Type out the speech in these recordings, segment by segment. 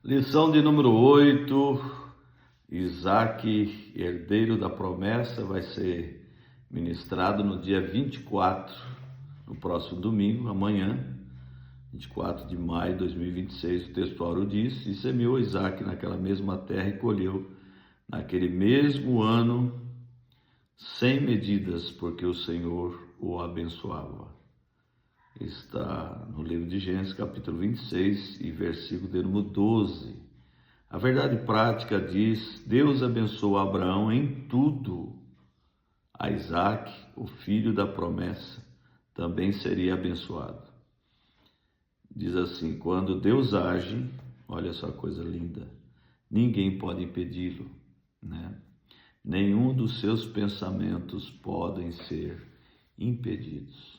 Lição de número 8, Isaac, herdeiro da promessa, vai ser ministrado no dia 24, no próximo domingo, amanhã, 24 de maio de 2026, o textuário diz: e semeou Isaac naquela mesma terra e colheu naquele mesmo ano 100 medidas, porque o Senhor o abençoava. Está no livro de Gênesis, capítulo 26 e versículo de número 12. A verdade prática diz: Deus abençoou Abraão em tudo. A Isaac, o filho da promessa, também seria abençoado. Diz assim: quando Deus age, olha só a coisa linda, ninguém pode impedi-lo, né? Nenhum dos seus pensamentos podem ser impedidos.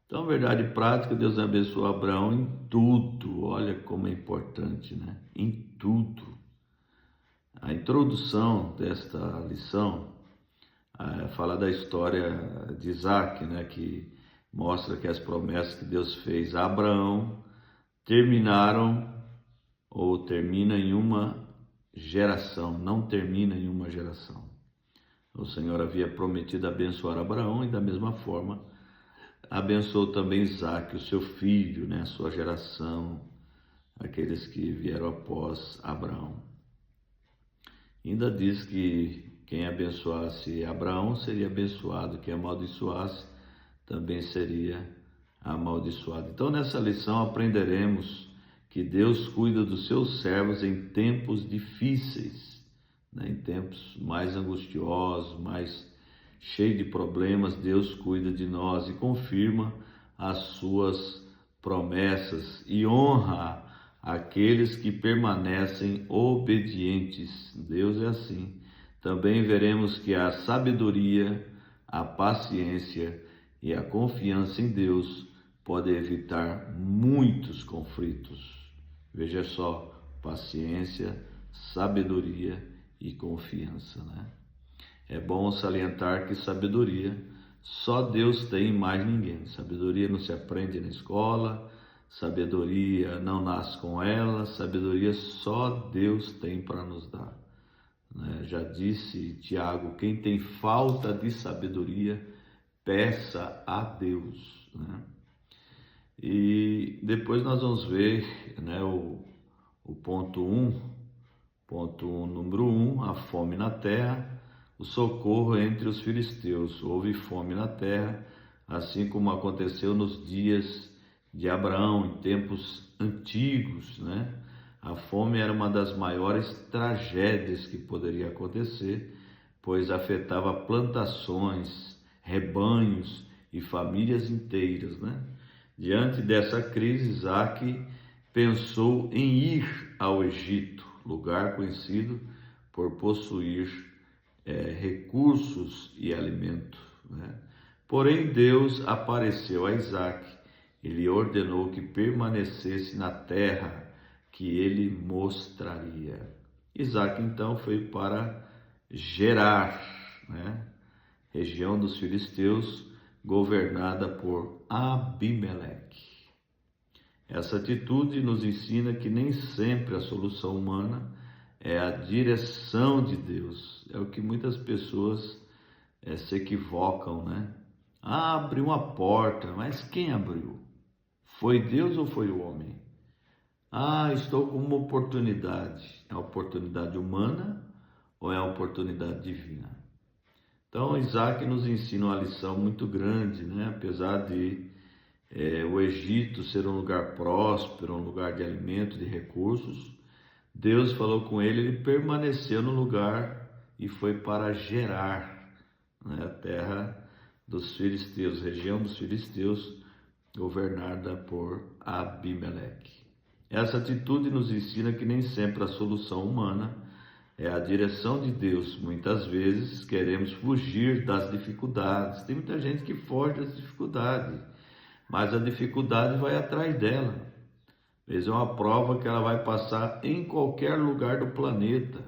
Então, verdade prática, Deus abençoou Abraão em tudo. Olha como é importante, né? Em tudo. A introdução desta lição fala da história de Isaac, né? Que mostra que as promessas que Deus fez a Abraão terminaram ou termina em uma geração, não termina em uma geração. O Senhor havia prometido abençoar Abraão e da mesma forma abençoou também Isaac, o seu filho, né, a sua geração, aqueles que vieram após Abraão. Ainda diz que quem abençoasse Abraão seria abençoado, quem amaldiçoasse também seria amaldiçoado. Então, nessa lição aprenderemos que Deus cuida dos seus servos em tempos difíceis, né, em tempos mais angustiosos, mais cheio de problemas. Deus cuida de nós e confirma as suas promessas e honra aqueles que permanecem obedientes. Deus é assim. Também veremos que a sabedoria, a paciência e a confiança em Deus podem evitar muitos conflitos. Veja só, paciência, sabedoria e confiança, né? É bom salientar que sabedoria só Deus tem, mais ninguém. Sabedoria não se aprende na escola, sabedoria não nasce com ela, sabedoria só Deus tem para nos dar. Já disse Tiago: quem tem falta de sabedoria, peça a Deus. E depois nós vamos ver, o ponto 1, número 1, a fome na terra. O socorro entre os filisteus. Houve fome na terra, assim como aconteceu nos dias de Abraão, em tempos antigos, né? A fome era uma das maiores tragédias que poderia acontecer, pois afetava plantações, rebanhos e famílias inteiras, né? Diante dessa crise, Isaac pensou em ir ao Egito, lugar conhecido por possuir recursos e alimento, né? Porém, Deus apareceu a Isaac e lhe ordenou que permanecesse na terra que ele mostraria. Isaac então foi para Gerar, né? Região dos filisteus, governada por Abimeleque. Essa atitude nos ensina que nem sempre a solução humana é a direção de Deus. É o que muitas pessoas se equivocam, né? Abre uma porta, mas quem abriu? Foi Deus ou foi o homem? Estou com uma oportunidade. É a oportunidade humana ou é a oportunidade divina? Então, Isaac nos ensina uma lição muito grande, né? Apesar de o Egito ser um lugar próspero, um lugar de alimento, de recursos, Deus falou com ele, ele permaneceu no lugar e foi para Gerar, né, a terra dos filisteus, região dos filisteus, governada por Abimeleque. Essa atitude nos ensina que nem sempre a solução humana é a direção de Deus. Muitas vezes queremos fugir das dificuldades. Tem muita gente que foge das dificuldades, mas a dificuldade vai atrás dela. É uma prova que ela vai passar em qualquer lugar do planeta,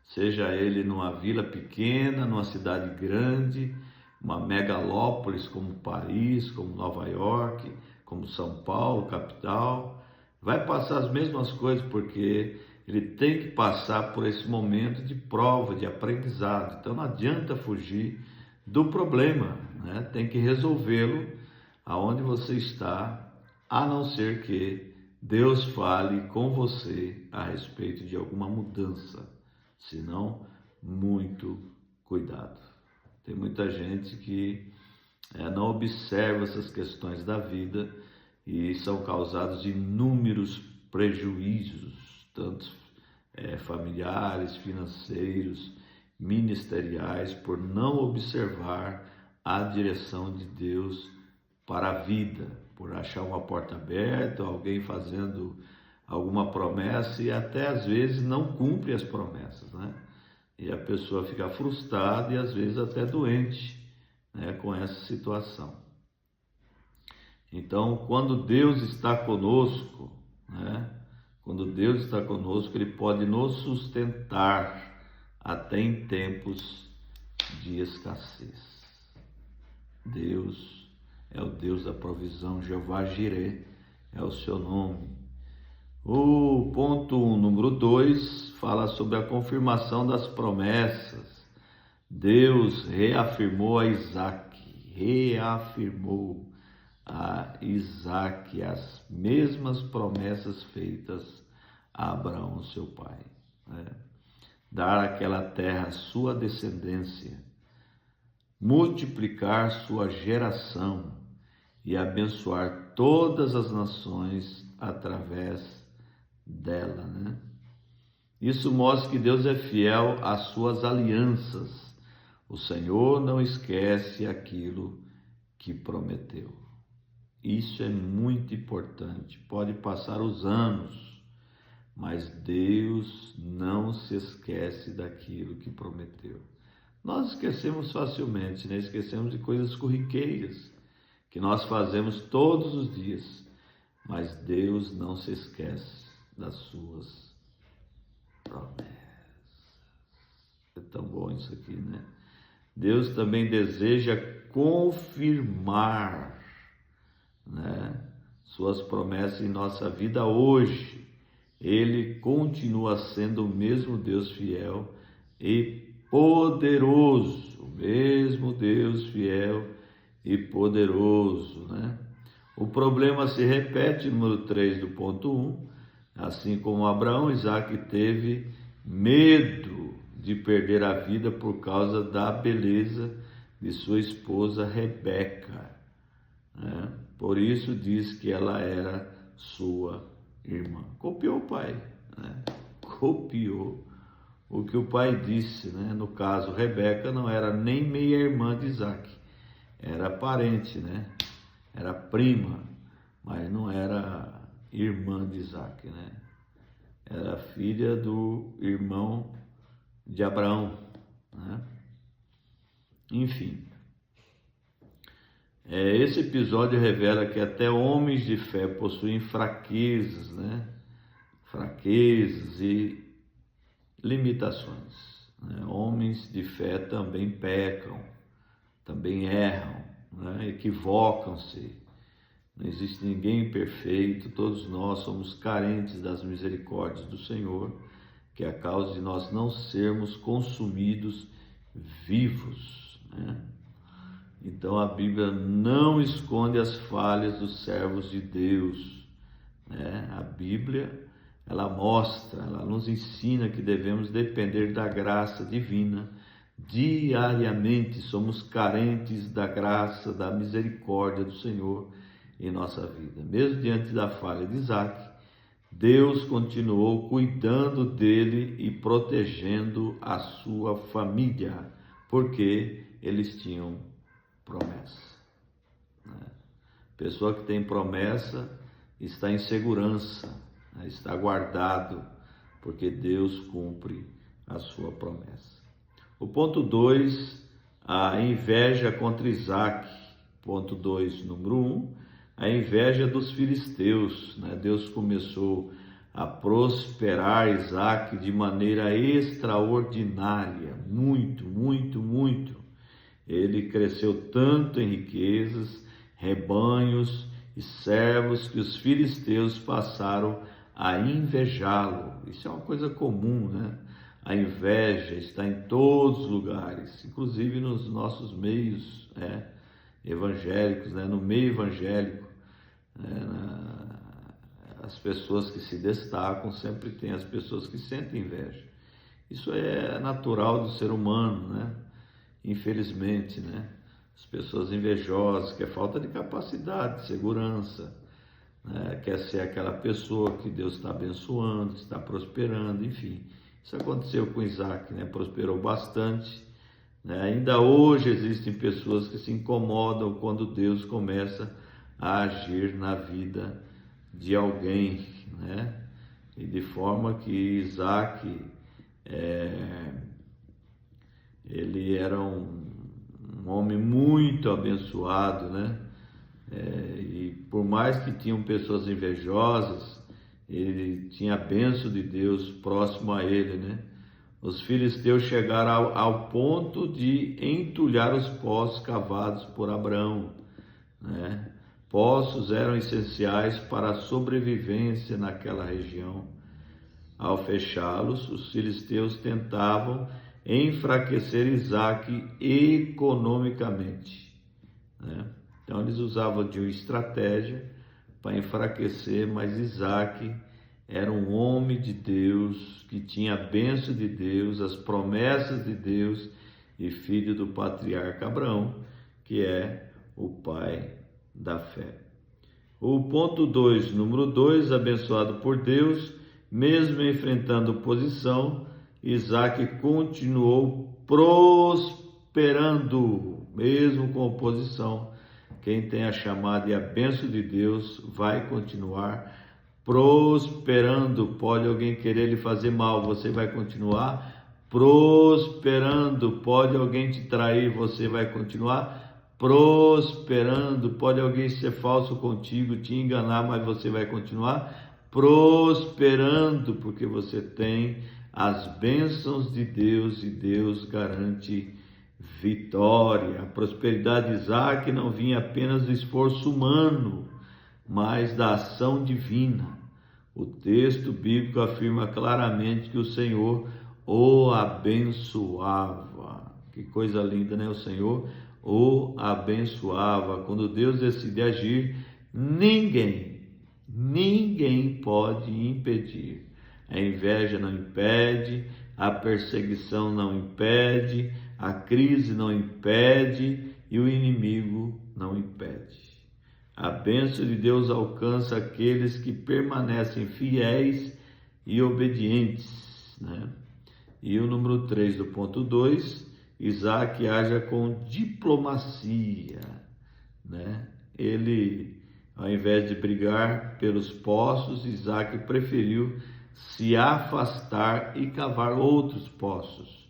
seja ele numa vila pequena, numa cidade grande, uma megalópolis como Paris, como Nova York, como São Paulo, capital. vai passar as mesmas coisas, porque ele tem que passar por esse momento de prova, de aprendizado. Então não adianta fugir do problema, né? Tem que resolvê-lo aonde você está, a não ser que Deus fale com você a respeito de alguma mudança. Senão, muito cuidado. Tem muita gente que não observa essas questões da vida e são causados inúmeros prejuízos, tanto familiares, financeiros, ministeriais, por não observar a direção de Deus para a vida, por achar uma porta aberta, alguém fazendo alguma promessa e até às vezes não cumpre as promessas, né? E a pessoa fica frustrada e às vezes até doente, né, com essa situação. Então, quando Deus está conosco, né, quando Deus está conosco, Ele pode nos sustentar até em tempos de escassez. Deus é o Deus da provisão, Jeová Jireh é o seu nome. O ponto 1, número 2, fala sobre a confirmação das promessas. Deus reafirmou a Isaac as mesmas promessas feitas a Abraão, seu pai, né? Dar aquela terra à sua descendência, multiplicar sua geração e abençoar todas as nações através dela, né? Isso mostra que Deus é fiel às suas alianças. O Senhor não esquece aquilo que prometeu. Isso é muito importante. Pode passar os anos, mas Deus não se esquece daquilo que prometeu. Nós esquecemos facilmente, né? Esquecemos de coisas corriqueiras que nós fazemos todos os dias, mas Deus não se esquece das suas promessas. É tão bom isso aqui, né? Deus também deseja confirmar, né, suas promessas em nossa vida hoje. Ele continua sendo o mesmo Deus fiel e poderoso, o mesmo Deus fiel e poderoso, né? O problema se repete, número 3 do ponto 1, assim como Abraão, Isaac teve medo de perder a vida por causa da beleza de sua esposa Rebeca, né? Por isso diz que ela era sua irmã. Copiou o pai, né? Copiou o que o pai disse, né? No caso, Rebeca não era nem meia-irmã de Isaac, era parente, né? Era prima, mas não era irmã de Isaac, né? Era filha do irmão de Abraão, né? Enfim, esse episódio revela que até homens de fé possuem fraquezas, né? Fraquezas e limitações, né? Homens de fé também pecam, também erram, né? Equivocam-se. Não existe ninguém perfeito, todos nós somos carentes das misericórdias do Senhor, que é a causa de nós não sermos consumidos vivos, né? Então a Bíblia não esconde as falhas dos servos de Deus, né? A Bíblia, ela mostra, ela nos ensina que devemos depender da graça divina diariamente. Somos carentes da graça, da misericórdia do Senhor em nossa vida. Mesmo diante da falha de Isaac, Deus continuou cuidando dele e protegendo a sua família, porque eles tinham promessa, né? Pessoa que tem promessa está em segurança, né? Está guardado, porque Deus cumpre a sua promessa. O ponto 2, a inveja contra Isaac. Ponto 2, número 1, a inveja dos filisteus, né? Deus começou a prosperar Isaac de maneira extraordinária, muito, muito, muito. Ele cresceu tanto em riquezas, rebanhos e servos que os filisteus passaram a invejá-lo. Isso é uma coisa comum, né? A inveja está em todos os lugares, inclusive nos nossos meios evangélicos, né? No meio evangélico, as pessoas que se destacam sempre tem as pessoas que sentem inveja. Isso é natural do ser humano, né? Infelizmente, né? As pessoas invejosas, que é falta de capacidade, de segurança, né? Quer ser aquela pessoa que Deus está abençoando, que está prosperando, enfim. Isso aconteceu com Isaac, né? Prosperou bastante, né? Ainda hoje existem pessoas que se incomodam quando Deus começa a agir na vida de alguém, né? E de forma que Isaac, ele era um homem muito abençoado, né? E por mais que tinham pessoas invejosas, ele tinha a bênção de Deus próximo a ele, né? Os filisteus chegaram ao ponto de entulhar os poços cavados por Abraão, né? Poços eram essenciais para a sobrevivência naquela região. Ao fechá-los, os filisteus tentavam enfraquecer Isaac economicamente, né? Então eles usavam de uma estratégia para enfraquecer, mas Isaac era um homem de Deus, que tinha a bênção de Deus, as promessas de Deus, e filho do patriarca Abraão, que é o pai da fé. O ponto 2, número 2, abençoado por Deus, mesmo enfrentando oposição, Isaac continuou prosperando, mesmo com oposição. Quem tem a chamada e a bênção de Deus vai continuar prosperando. Pode alguém querer lhe fazer mal, você vai continuar prosperando. Pode alguém te trair, você vai continuar prosperando. Pode alguém ser falso contigo, te enganar, mas você vai continuar prosperando, porque você tem as bênçãos de Deus e Deus garante vitória. A prosperidade de Isaac não vinha apenas do esforço humano, mas da ação divina. O texto bíblico afirma claramente que o Senhor o abençoava. Que coisa linda, né? O Senhor o abençoava. Quando Deus decide agir, ninguém pode impedir. A inveja não impede, a perseguição não impede, a crise não impede e o inimigo não impede. A bênção de Deus alcança aqueles que permanecem fiéis e obedientes, né? E o número 3 do ponto 2, Isaac haja com diplomacia, né? Ele, ao invés de brigar pelos poços, Isaac preferiu se afastar e cavar outros poços.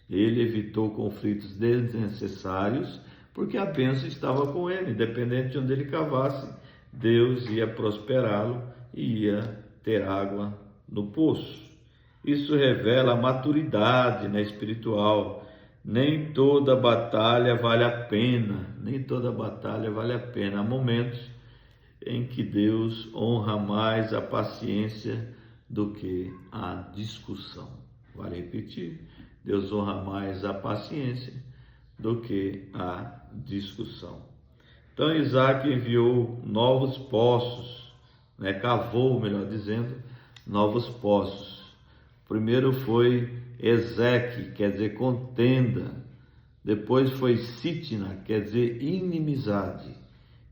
Ele evitou conflitos desnecessários, porque a bênção estava com ele. Independente de onde ele cavasse, Deus ia prosperá-lo e ia ter água no poço. Isso revela a maturidade, né, espiritual. Nem toda batalha vale a pena. Nem toda batalha vale a pena. Há momentos em que Deus honra mais a paciência do que a discussão. Vale repetir, Deus honra mais a paciência do que a discussão. Então Isaac enviou novos poços, né? Cavou, melhor dizendo, novos poços. Primeiro foi Ezeque, quer dizer contenda. Depois foi Sitna, quer dizer inimizade.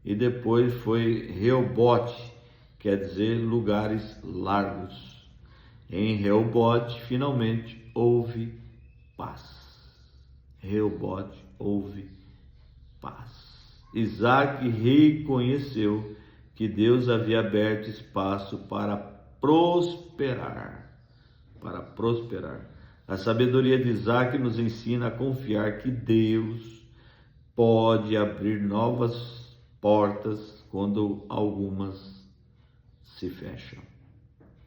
E depois foi Reobote, quer dizer lugares largos. Em Reobote, finalmente, houve paz. Reobote, houve paz. Isaac reconheceu que Deus havia aberto espaço para prosperar. A sabedoria de Isaac nos ensina a confiar que Deus pode abrir novas portas quando algumas se fecham.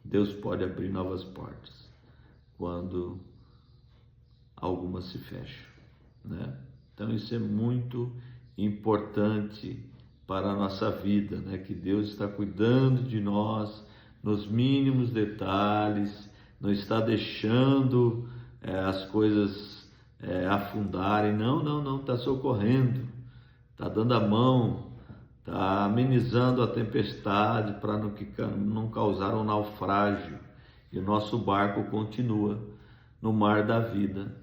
Deus pode abrir novas portas quando algumas se fecham, né? Então isso é muito importante para a nossa vida, né? Que Deus está cuidando de nós nos mínimos detalhes, não está deixando as coisas afundarem, não, está socorrendo, está dando a mão, está amenizando a tempestade para não causar um naufrágio. E o nosso barco continua no mar da vida,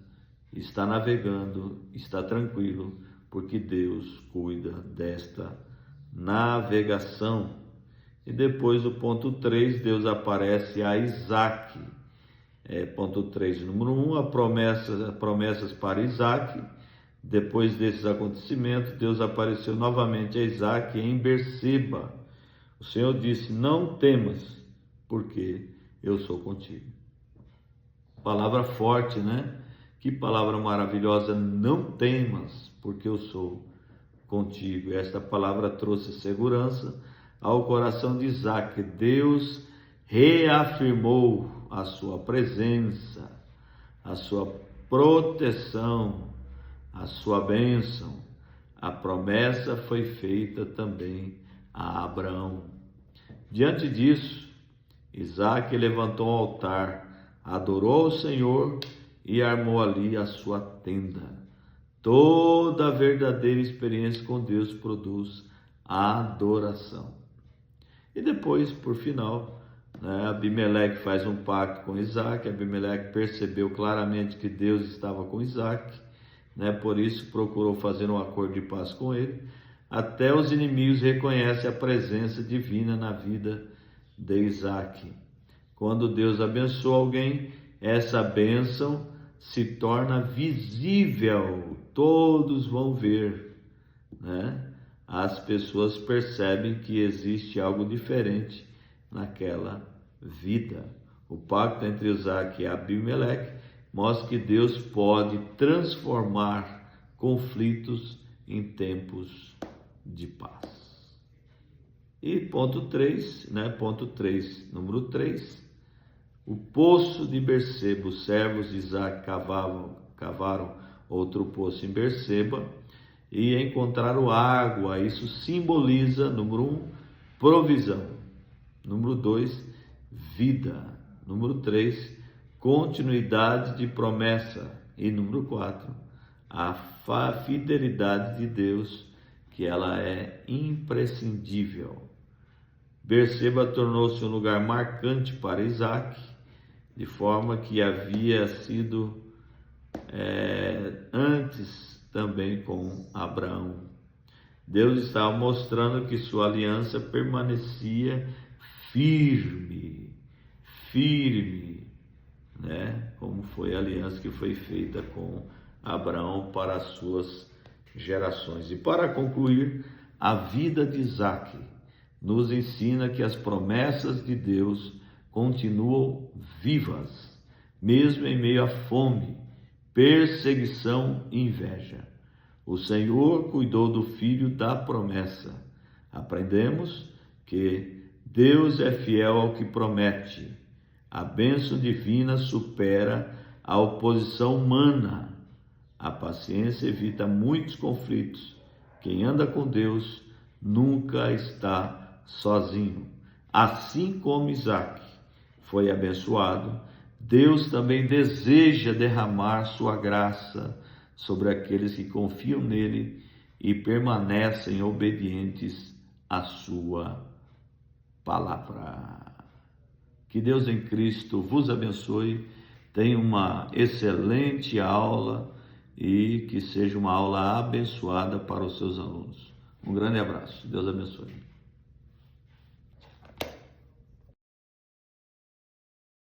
está navegando, está tranquilo, porque Deus cuida desta navegação. E depois o ponto 3, Deus aparece a Isaac. Ponto 3, número 1, promessas para Isaac. Depois desses acontecimentos, Deus apareceu novamente a Isaac em Berseba. O Senhor disse: não temas, porque eu sou contigo. Palavra forte, né? Que palavra maravilhosa, não temas, porque eu sou contigo. Esta palavra trouxe segurança ao coração de Isaac. Deus reafirmou a sua presença, a sua proteção, a sua bênção. A promessa foi feita também a Abraão. Diante disso, Isaac levantou um altar, adorou o Senhor e armou ali a sua tenda. Toda verdadeira experiência com Deus produz adoração. E depois, por final, Abimeleque faz um pacto com Isaac. Abimeleque percebeu claramente que Deus estava com Isaac, por isso procurou fazer um acordo de paz com ele. Até os inimigos reconhecem a presença divina na vida de Isaac. Quando Deus abençoa alguém, essa bênção se torna visível, todos vão ver, As pessoas percebem que existe algo diferente naquela vida. O pacto entre Isaac e Abimeleque mostra que Deus pode transformar conflitos em tempos de paz. E ponto 3, número 3, o poço de Berseba. Os servos de Isaac cavaram outro poço em Berseba e encontraram água. Isso simboliza, número 1, provisão. Número 2, vida. Número 3, continuidade de promessa. E número 4, a fidelidade de Deus, que ela é imprescindível. Berseba tornou-se um lugar marcante para Isaac, de forma que havia sido antes também com Abraão. Deus estava mostrando que sua aliança permanecia firme, como foi a aliança que foi feita com Abraão para as suas gerações. E para concluir, a vida de Isaac nos ensina que as promessas de Deus continuam vivas, mesmo em meio à fome, perseguição e inveja. O Senhor cuidou do filho da promessa. Aprendemos que Deus é fiel ao que promete. A bênção divina supera a oposição humana. A paciência evita muitos conflitos. Quem anda com Deus nunca está sozinho. Assim como Isaac foi abençoado, Deus também deseja derramar sua graça sobre aqueles que confiam nele e permanecem obedientes à sua palavra. Que Deus em Cristo vos abençoe, tenha uma excelente aula e que seja uma aula abençoada para os seus alunos. Um grande abraço, Deus abençoe.